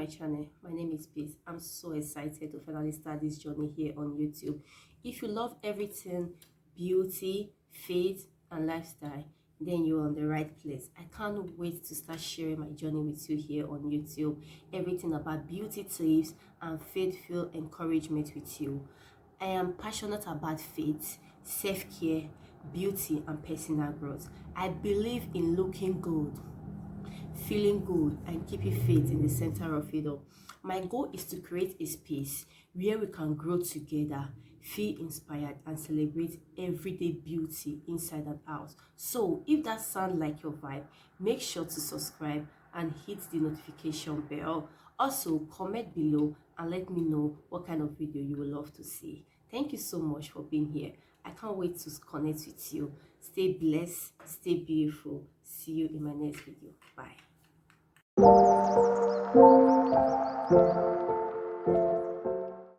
channel. My name is Peace. I'm so excited to finally start this journey here on YouTube. If you love everything beauty, faith and lifestyle, then you're on the right place. I can't wait to start sharing my journey with you here on YouTube. Everything about beauty tips and faith-filled encouragement with you. I am passionate about faith, self-care, beauty and personal growth. I believe in looking good, feeling good and keeping faith in the center of it all. My goal is to create a space where we can grow together, feel inspired and celebrate everyday beauty inside and out. So if that sounds like your vibe, make sure to subscribe and hit the notification bell. Also comment below and let me know what kind of video you would love to see. Thank you so much for being here. I can't wait to connect with you. Stay blessed, stay beautiful. See you in my next video. Bye.